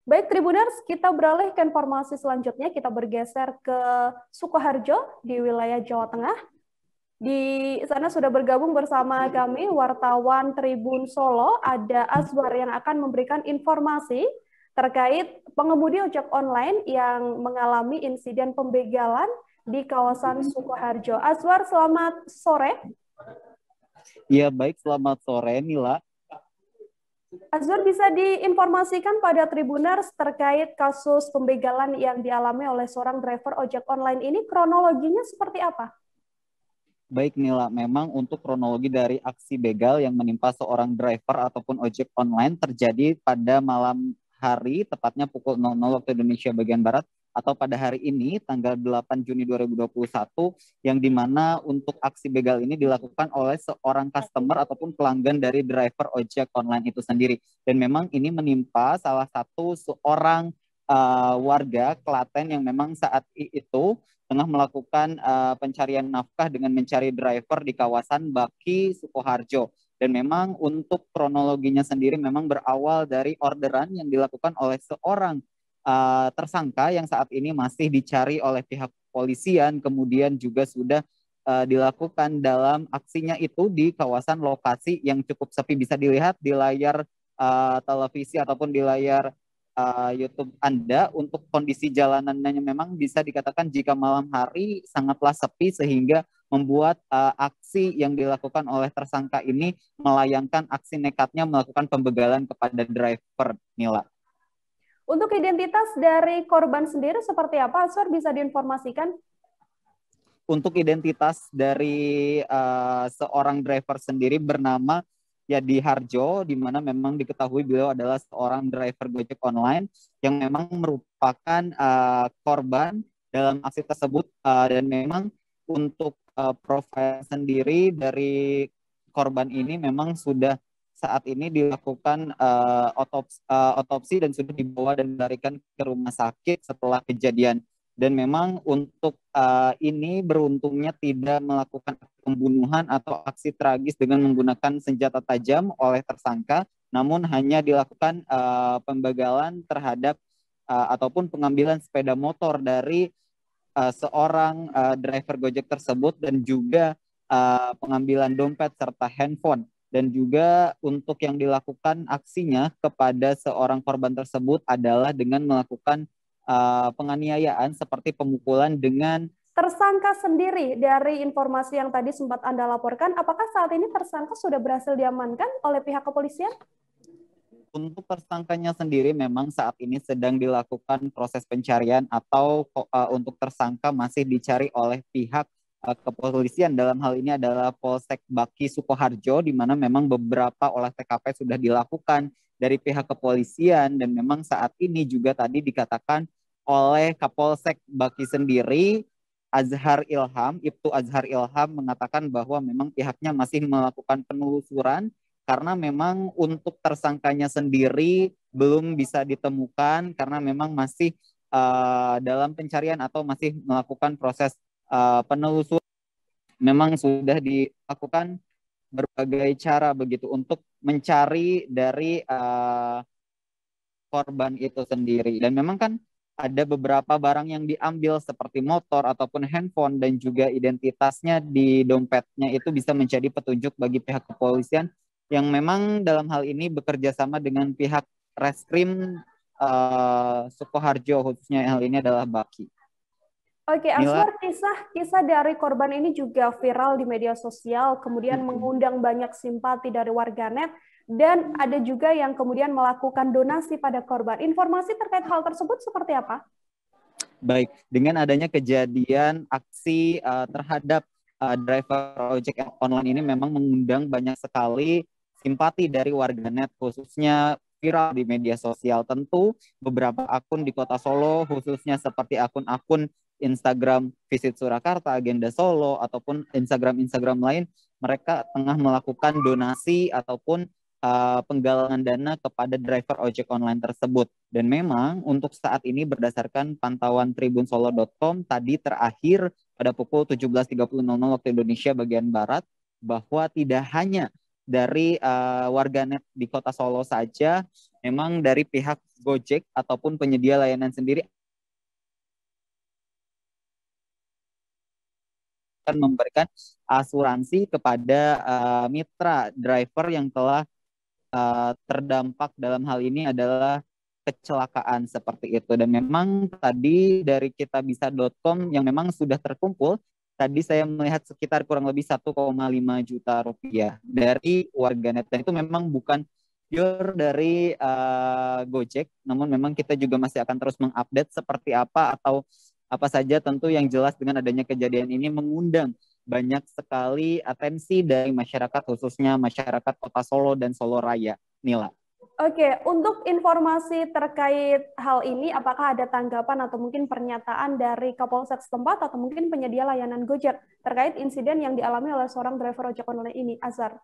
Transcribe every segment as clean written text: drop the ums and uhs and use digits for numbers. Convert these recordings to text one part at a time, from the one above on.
Baik Tribuners, kita beralih ke informasi selanjutnya. Kita bergeser ke Sukoharjo di wilayah Jawa Tengah. Di sana sudah bergabung bersama kami wartawan Tribun Solo, ada Azwar yang akan memberikan informasi terkait pengemudi ojek online yang mengalami insiden pembegalan di kawasan Sukoharjo. Azwar, selamat sore. Iya baik, selamat sore Nila. Azwar, bisa diinformasikan pada Tribuners terkait kasus pembegalan yang dialami oleh seorang driver ojek online ini, kronologinya seperti apa? Baik Nila, memang untuk kronologi dari aksi begal yang menimpa seorang driver ataupun ojek online terjadi pada malam hari, tepatnya pukul 00 waktu Indonesia bagian Barat, atau pada hari ini, tanggal 8 Juni 2021, yang dimana untuk aksi begal ini dilakukan oleh seorang customer ataupun pelanggan dari driver ojek online itu sendiri. Dan memang ini menimpa salah satu seorang warga Klaten yang memang saat itu tengah melakukan pencarian nafkah dengan mencari driver di kawasan Baki, Sukoharjo. Dan memang untuk kronologinya sendiri memang berawal dari orderan yang dilakukan oleh seorang tersangka yang saat ini masih dicari oleh pihak kepolisian, kemudian juga sudah dilakukan dalam aksinya itu di kawasan lokasi yang cukup sepi, bisa dilihat di layar televisi ataupun di layar YouTube Anda. Untuk kondisi jalanannya memang bisa dikatakan jika malam hari sangatlah sepi sehingga membuat aksi yang dilakukan oleh tersangka ini melayangkan aksi nekatnya melakukan pembegalan kepada driver, Nila. Untuk identitas dari korban sendiri seperti apa, Azwar, bisa diinformasikan? Untuk identitas dari seorang driver sendiri bernama Yadi Harjo, di mana memang diketahui beliau adalah seorang driver Gojek online yang memang merupakan korban dalam aksi tersebut, dan memang untuk profil sendiri dari korban ini memang sudah saat ini dilakukan otopsi dan sudah dibawa dan dilarikan ke rumah sakit setelah kejadian. Dan memang untuk ini beruntungnya tidak melakukan pembunuhan atau aksi tragis dengan menggunakan senjata tajam oleh tersangka, namun hanya dilakukan pembegalan terhadap ataupun pengambilan sepeda motor dari seorang driver Gojek tersebut, dan juga pengambilan dompet serta handphone. Dan juga untuk yang dilakukan aksinya kepada seorang korban tersebut adalah dengan melakukan penganiayaan seperti pemukulan dengan Tersangka sendiri dari informasi yang tadi sempat Anda laporkan, apakah saat ini tersangka sudah berhasil diamankan oleh pihak kepolisian? Untuk tersangkanya sendiri memang saat ini sedang dilakukan proses pencarian, atau untuk tersangka masih dicari oleh pihak kepolisian. Dalam hal ini adalah Polsek Baki Sukoharjo, di mana memang beberapa olah TKP sudah dilakukan dari pihak kepolisian, dan memang saat ini juga tadi dikatakan oleh Kapolsek Baki sendiri, Ibtu Azhar Ilham mengatakan bahwa memang pihaknya masih melakukan penelusuran karena memang untuk tersangkanya sendiri belum bisa ditemukan karena memang masih dalam pencarian atau masih melakukan proses penelusuran. Memang sudah dilakukan berbagai cara begitu untuk mencari dari korban itu sendiri. Dan memang kan ada beberapa barang yang diambil seperti motor ataupun handphone, dan juga identitasnya di dompetnya itu bisa menjadi petunjuk bagi pihak kepolisian yang memang dalam hal ini bekerja sama dengan pihak Reskrim Sukoharjo, khususnya hal ini adalah Baki. Oke, Nila. Azwar, kisah dari korban ini juga viral di media sosial, kemudian mengundang banyak simpati dari warganet, dan ada juga yang kemudian melakukan donasi pada korban. Informasi terkait hal tersebut seperti apa? Baik, dengan adanya kejadian aksi terhadap driver ojek online ini memang mengundang banyak sekali simpati dari warganet, khususnya viral di media sosial. Tentu beberapa akun di Kota Solo, khususnya seperti akun-akun Instagram Visit Surakarta, Agenda Solo, ataupun Instagram lain, mereka tengah melakukan donasi ataupun penggalangan dana kepada driver ojek online tersebut. Dan memang untuk saat ini berdasarkan pantauan tribunsolo.com tadi terakhir pada pukul 17.30 waktu Indonesia bagian Barat, bahwa tidak hanya dari warganet di Kota Solo saja memang dari pihak Gojek ataupun penyedia layanan sendiri akan memberikan asuransi kepada mitra driver yang telah terdampak dalam hal ini adalah kecelakaan seperti itu. Dan memang tadi dari kitabisa.com yang memang sudah terkumpul, tadi saya melihat sekitar kurang lebih 1,5 juta rupiah dari warganet. Dan itu memang bukan pure dari Gojek, namun memang kita juga masih akan terus mengupdate seperti apa atau apa saja, tentu yang jelas dengan adanya kejadian ini mengundang banyak sekali atensi dari masyarakat, khususnya masyarakat Kota Solo dan Solo Raya. Nila. Oke, untuk informasi terkait hal ini, apakah ada tanggapan atau mungkin pernyataan dari Kapolsek setempat atau mungkin penyedia layanan Gojek terkait insiden yang dialami oleh seorang driver ojek online ini, Azhar?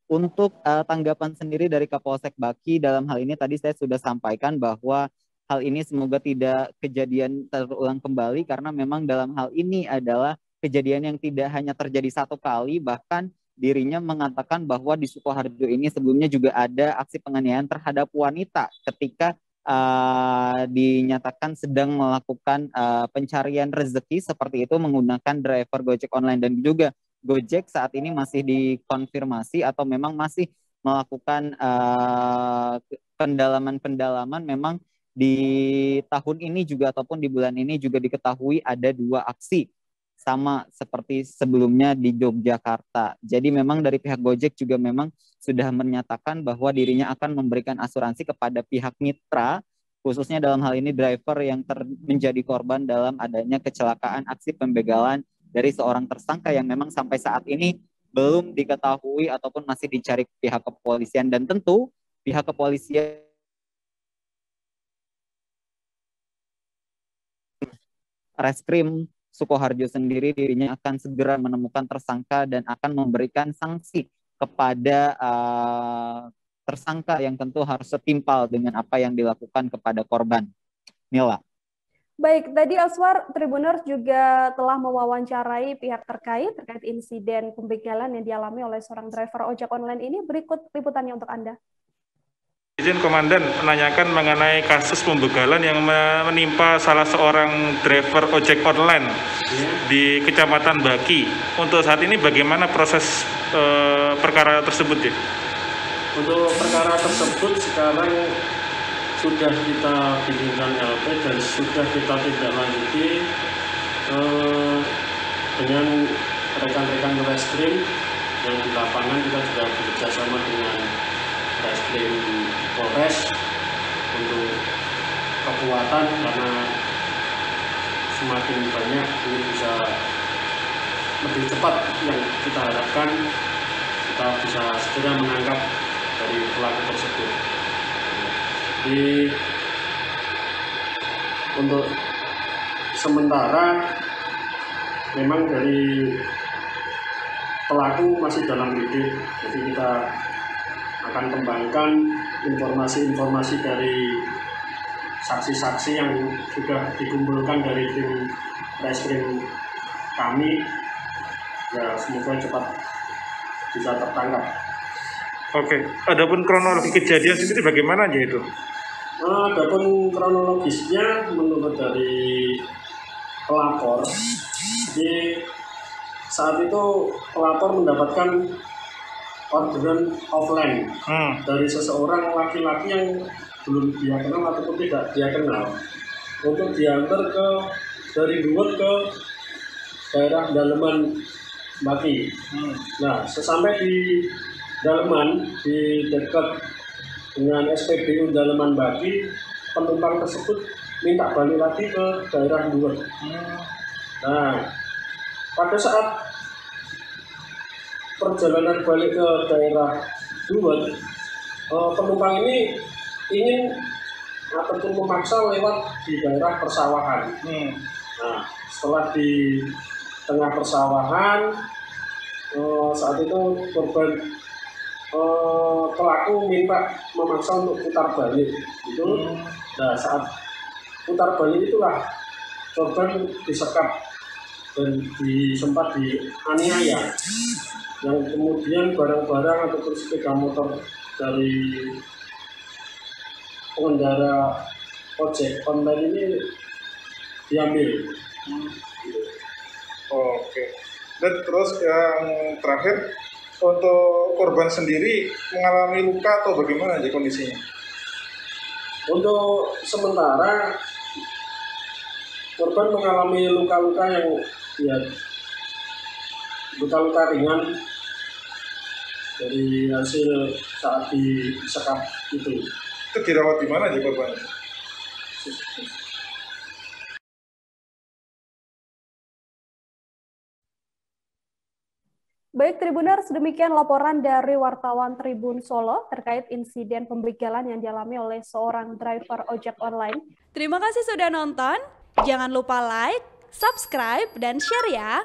Untuk tanggapan sendiri dari Kapolsek Baki dalam hal ini tadi saya sudah sampaikan bahwa hal ini semoga tidak kejadian terulang kembali, karena memang dalam hal ini adalah kejadian yang tidak hanya terjadi satu kali, bahkan dirinya mengatakan bahwa di Sukoharjo ini sebelumnya juga ada aksi penganiayaan terhadap wanita ketika dinyatakan sedang melakukan pencarian rezeki seperti itu menggunakan driver Gojek online. Dan juga Gojek saat ini masih dikonfirmasi atau memang masih melakukan pendalaman-pendalaman. Memang di tahun ini juga ataupun di bulan ini juga diketahui ada 2 aksi sama seperti sebelumnya di Yogyakarta. Jadi memang dari pihak Gojek juga memang sudah menyatakan bahwa dirinya akan memberikan asuransi kepada pihak mitra, khususnya dalam hal ini driver yang menjadi korban dalam adanya kecelakaan aksi pembegalan dari seorang tersangka yang memang sampai saat ini belum diketahui ataupun masih dicari pihak kepolisian. Dan tentu pihak kepolisian Reskrim Sukoharjo sendiri dirinya akan segera menemukan tersangka dan akan memberikan sanksi kepada tersangka yang tentu harus setimpal dengan apa yang dilakukan kepada korban. Nila. Baik, tadi Aswar Tribuners juga telah mewawancarai pihak terkait insiden pembegalan yang dialami oleh seorang driver ojek online ini. Berikut liputannya untuk Anda. Izin Komandan menanyakan mengenai kasus pembegalan yang menimpa salah seorang driver ojek online di Kecamatan Baki. Untuk saat ini bagaimana proses perkara tersebut ya? Untuk perkara tersebut sekarang sudah kita bikinkan LP dan sudah kita tindak lanjuti dengan rekan-rekan reskrim yang di lapangan. Kita juga bekerja sama dengan reskrim Polres untuk kekuatan, karena semakin banyak ini bisa lebih cepat yang kita harapkan, kita bisa segera menangkap dari pelaku tersebut. Jadi untuk sementara memang dari pelaku masih dalam lidik, jadi kita akan kembangkan informasi-informasi dari saksi-saksi yang sudah dikumpulkan dari tim reskrim kami, ya semoga cepat bisa tertangkap. Oke, adapun kronologi kejadian sendiri bagaimana aja itu? Adapun kronologisnya menurut dari pelapor, di saat itu pelapor mendapatkan orderan offline dari seseorang laki-laki yang belum dia kenal ataupun tidak dia kenal, untuk diantar dari Duwet ke daerah Daleman Baki. Nah, sesampai di Daleman, di dekat dengan SPBU Daleman Baki, penumpang tersebut minta balik lagi ke daerah Duwet. Nah, pada saat perjalanan balik ke daerah Duwet, penumpang ini ingin ataupun memaksa lewat di daerah persawahan. Nah, setelah di tengah persawahan, saat itu korban pelaku minta memaksa untuk putar balik. Nah, saat putar balik itulah korban disekap dan sempat dianiaya, yang kemudian barang-barang ataupun sepeda motor dari pengendara ojek online ini diambil. Oke. Dan terus yang terakhir, untuk korban sendiri mengalami luka atau bagaimana aja kondisinya? Untuk sementara korban mengalami luka-luka yang luka-luka ringan dari hasil saat disekap itu. Itu dirawat di mana aja korban? Baik Tribuners, demikian laporan dari wartawan Tribun Solo terkait insiden pembegalan yang dialami oleh seorang driver ojek online. Terima kasih sudah nonton. Jangan lupa like, subscribe, dan share ya.